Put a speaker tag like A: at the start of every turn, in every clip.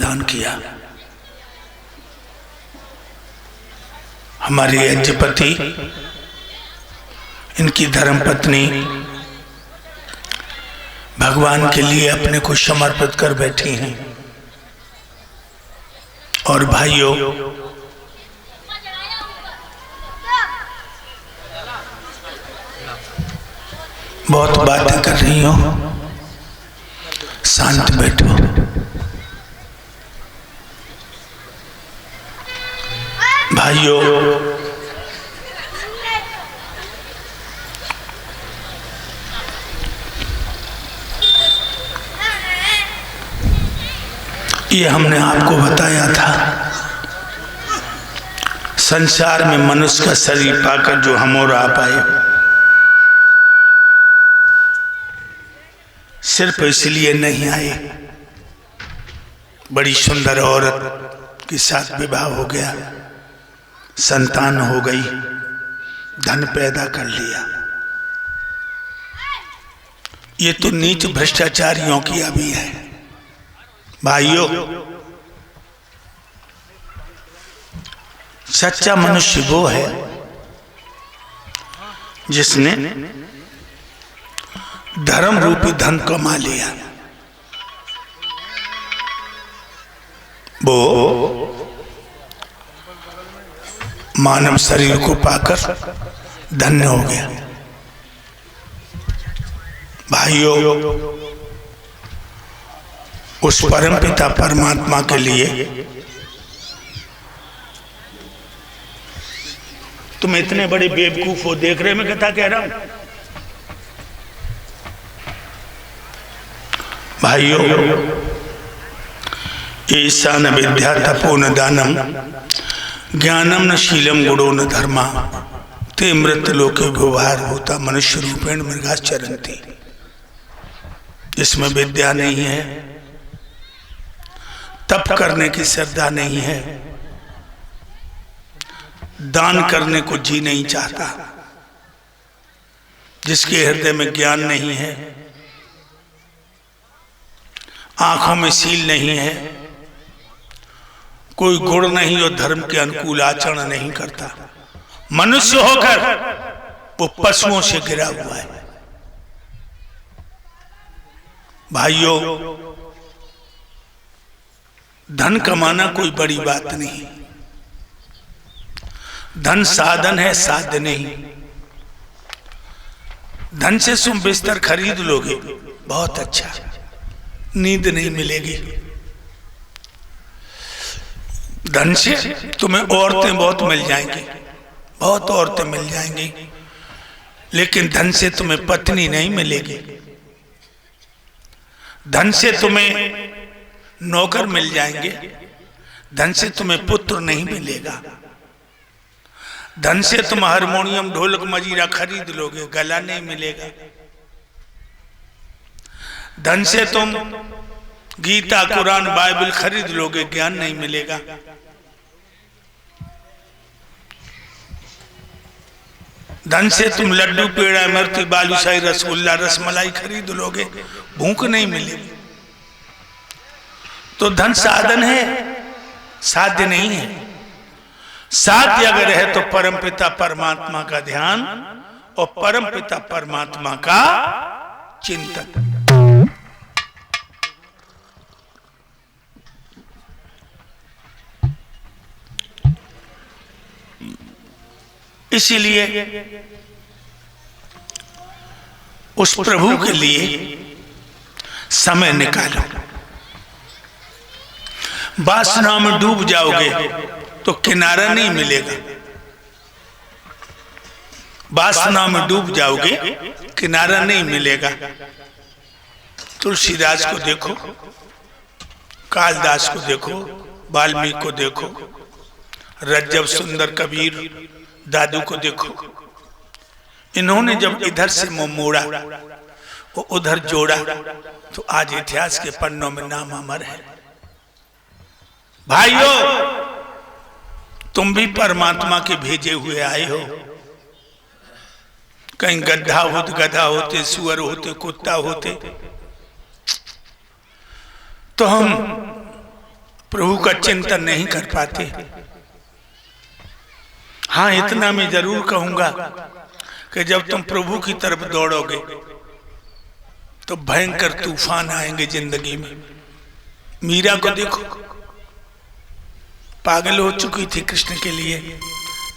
A: प्रदान किया। हमारी यज्ञपति, इनकी धर्मपत्नी भगवान के लिए अपने को समर्पित कर बैठी हैं। और भाइयों, बहुत बातें कर रही हो, शांत बैठो। भाइयों, ये हमने आपको बताया था, संसार में मनुष्य का शरीर पाकर जो हम और आप आए, सिर्फ इसलिए नहीं आए। बड़ी सुंदर औरत के साथ विवाह हो गया, संतान हो गई, धन पैदा कर लिया। ये तो नीच भ्रष्टाचारियों की अभी है। भाइयों, सच्चा मनुष्य वो है जिसने धर्म रूपी धन कमा लिया। वो मानव शरीर को पाकर धन्य हो गया। भाइयों, उस परमपिता परमात्मा के लिए तुम इतने बड़े बेवकूफ हो, देख रहे मैं कथा कह रहा हूं। भाइयों, ईसा न विद्या तपो न दानम ज्ञानम न शीलम गुणो न धर्मा ते मृत लोके व्यवहार होता मनुष्य रूपेण मृगाश्चरन्ति। इसमें विद्या नहीं है, तप करने की श्रद्धा नहीं है, दान करने को जी नहीं चाहता, जिसके हृदय में ज्ञान नहीं है, आंखों में शील नहीं है, कोई गुण नहीं और धर्म के अनुकूल आचरण नहीं करता, मनुष्य होकर वो पशुओं से घिरा हुआ है। भाइयों, धन कमाना कोई बड़ी बात नहीं, धन साधन है, साध्य नहीं। धन से तुम बिस्तर खरीद लोगे, बहुत अच्छा, नींद नहीं मिलेगी। धन से तुम्हें औरतें बहुत मिल जाएंगी, बहुत औरतें मिल जाएंगी, लेकिन धन से तुम्हें पत्नी नहीं मिलेगी। धन से तुम्हें नौकर मिल जाएंगे, धन से तुम्हें पुत्र नहीं मिलेगा। धन से तुम हारमोनियम ढोलक मजीरा खरीद लोगे, गला नहीं मिलेगा। धन से तुम गीता कुरान बाइबल खरीद लोगे, ज्ञान नहीं मिलेगा। धन से तुम लड्डू पेड़ा इमरती बालूशाही रसगुल्ला रसमलाई खरीद लोगे, भूख नहीं मिलेगी। तो धन साधन है, साध्य नहीं है। साध्य अगर है तो परमपिता परमात्मा का ध्यान और परमपिता परमात्मा का चिंतन। इसीलिए उस प्रभु के लिए समय निकालो। वासना में डूब जाओगे तो किनारा नहीं मिलेगा। वासना में डूब जाओगे, किनारा नहीं मिलेगा। तुलसीदास को देखो, कालिदास को देखो, वाल्मीकि को देखो, रज्जब सुंदर कबीर दादू को देखो। इन्होंने जब इधर से मुंह मोड़ा, वो उधर जोड़ा, तो आज इतिहास के पन्नों में नाम अमर है। भाइयों, तुम भी परमात्मा के भेजे हुए आए हो। कहीं गड्ढा होते, गधा होते, सुअर होते, कुत्ता होते, तो हम प्रभु का चिंतन नहीं कर पाते। हाँ, इतना मैं जरूर कहूंगा कि जब तुम प्रभु की तरफ दौड़ोगे तो भयंकर तूफान आएंगे जिंदगी में। मीरा को देखो, पागल हो चुकी थी कृष्ण के लिए।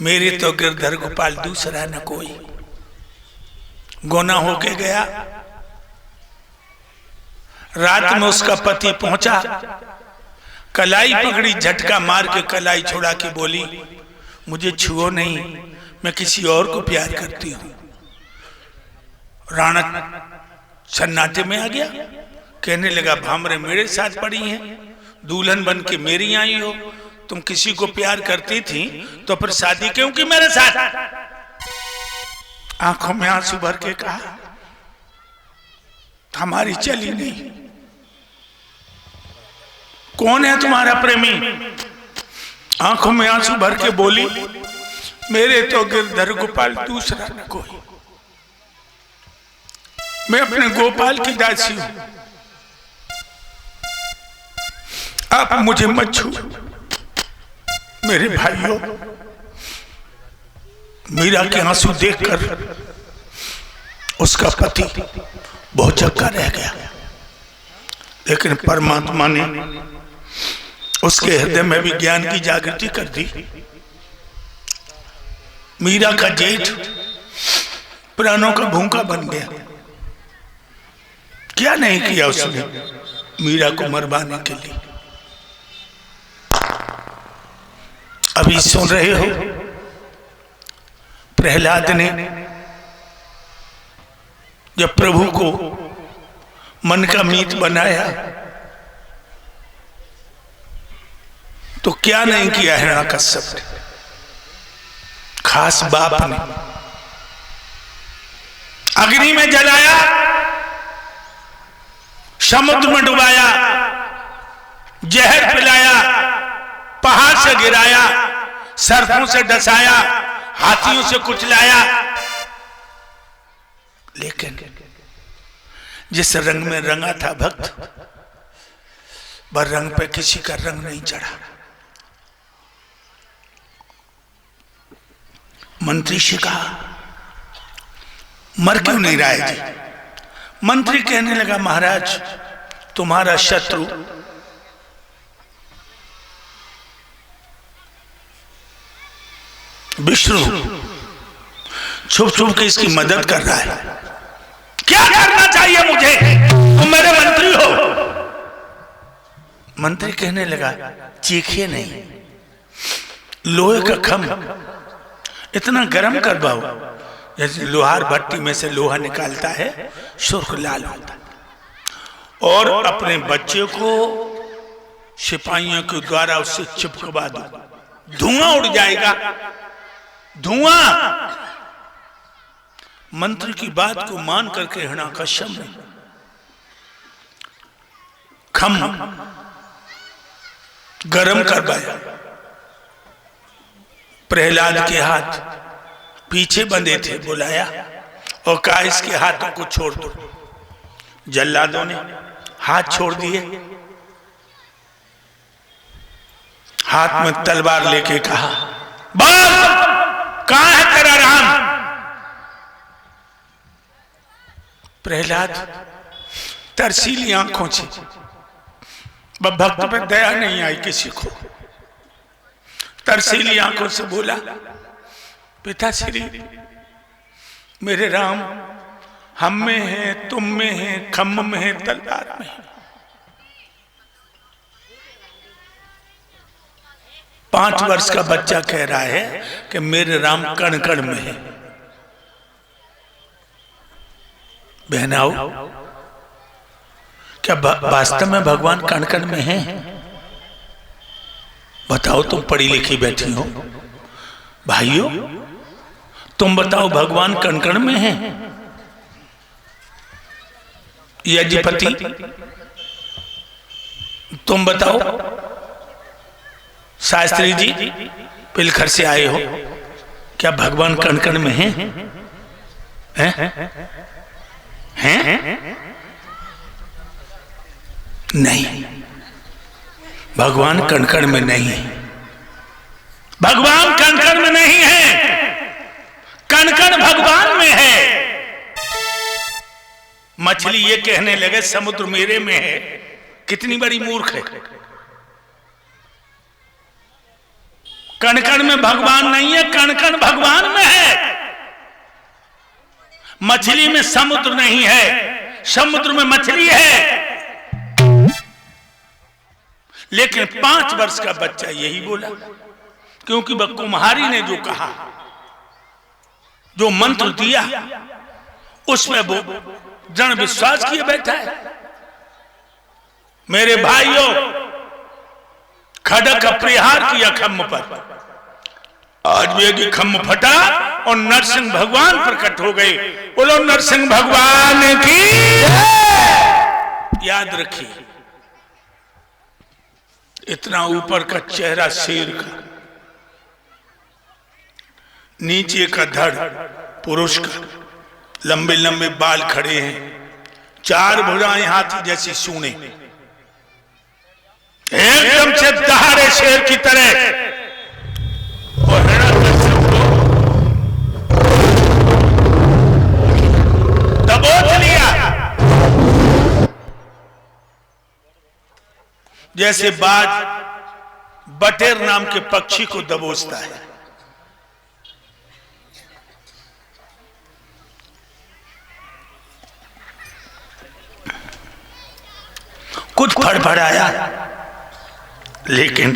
A: मेरे तो गिरधर गोपाल दूसरा न कोई। गोना होके गया, रात में उसका पति पहुंचा, कलाई पकड़ी, झटका मार के कलाई छोड़ा के बोली, मुझे छुओ नहीं, मैं किसी और को प्यार करती हूं। राणा सन्नाटे में आ गया, कहने लगा, भामरे मेरे साथ पड़ी हैं, दुल्हन बन के मेरी आई हो, तुम किसी को प्यार करती थी तो फिर शादी क्यों की मेरे साथ? आंखों में आंसू भर के कहा, हमारी चली नहीं। कौन है तुम्हारा प्रेमी? आंखों में आंसू भर के बोली, मेरे तो गिरधर गोपाल दूसरा न कोई। मैं अपने गोपाल की दासी हूं, आप मुझे मत छू। मेरे भाइयों, मीरा के आंसू देखकर उसका पति बहुत चक्का रह गया, लेकिन परमात्मा ने उसके हृदय में भी ज्ञान की जागृति कर दी। मीरा का जेठ प्राणों का भूखा बन गया। क्या नहीं किया उसने मीरा को मरवाने के लिए। अभी सुन रहे हो, प्रहलाद ने जब प्रभु को मन का मीत बनाया तो क्या नहीं किया हिरण्यकश्यप ने। खास बाप ने अग्नि में जलाया, समुद्र में डुबाया, जहर पिलाया, पहाड़ से गिराया, सर्पों से डसाया, हाथियों से कुचलाया, लेकिन जिस रंग में रंगा था भक्त, वह रंग पे किसी का रंग नहीं चढ़ा। मंत्री से कहा, मर क्यों नहीं रहा है जी? मंत्री कहने लगा, महाराज तुम्हारा शत्रु विष्णु छुप छुप के इसकी मदद कर रहा है। क्या करना चाहिए मुझे? तुम मेरे मंत्री हो। मंत्री कहने लगा, चीखिए नहीं, लोहे का खम इतना गर्म करवाओ जैसे लोहार भट्टी में से लोहा निकालता है, सुर्ख लाल होता है, और अपने बच्चे को सिपाहियों के द्वारा उससे चिपकवा दो, धुआं उड़ जाएगा, धुआं। मंत्री की बात को मान करके हिरण्यकश्यप ने खम गरम करवाया। प्रहलाद के हाथ पीछे बंधे थे, बुलाया और कहा, इसके हाथों को छोड़ दो। जल्लादों ने हाथ छोड़ दिए, हाथ में तलवार लेके कहा, बोल कहां है तेरा राम? प्रहलाद तरसीली आंखों से, भक्त पे दया नहीं आई किसी को, तरसीली आंखों से बोला, पिताश्री मेरे राम हम में है, तुम में है, खम्भ में है, तलवार में है। 5 वर्ष का बच्चा कह रहा है कि मेरे राम कण कण में है। बहनाओ, क्या वास्तव में भगवान कण कण में है? बताओ, तुम पढ़ी लिखी बैठी हो, भाइयों तुम बताओ, भगवान कण कण में है? यज्ञपति तुम बताओ, शास्त्री जी पिलखर से आए हो, क्या भगवान कण कण में है? नहीं, भगवान कण-कण में नहीं है, भगवान कण-कण में नहीं है, कण-कण भगवान में है। मछली ये कहने लगे समुद्र मेरे में है, कितनी बड़ी मूर्ख है। कण-कण में भगवान नहीं है, कण-कण भगवान में है। मछली में समुद्र नहीं है, समुद्र में मछली है। लेकिन 5 वर्ष का बच्चा यही बोला, क्योंकि वह कुम्हारी ने जो कहा, जो मंत्र दिया, उसमें वो दृढ़ विश्वास किए बैठा है। मेरे भाइयों, खड्ग का प्रहार किया खम्भ पर, आज भी खम्भ फटा और नरसिंह भगवान प्रकट हो गए। बोलो नरसिंह भगवान की। याद रखिए, इतना ऊपर का चेहरा शेर का, नीचे का धड़ पुरुष का, लंबे लंबे बाल खड़े हैं, 4 भुजाएं हाथी जैसी सूंडें, एकदम से दहाड़े शेर की तरह। और हिरण्यकश्यप को दबोच लिया, जैसे बाज बटेर नाम के पक्षी को दबोचता है। कुछ फड़फड़ाया, लेकिन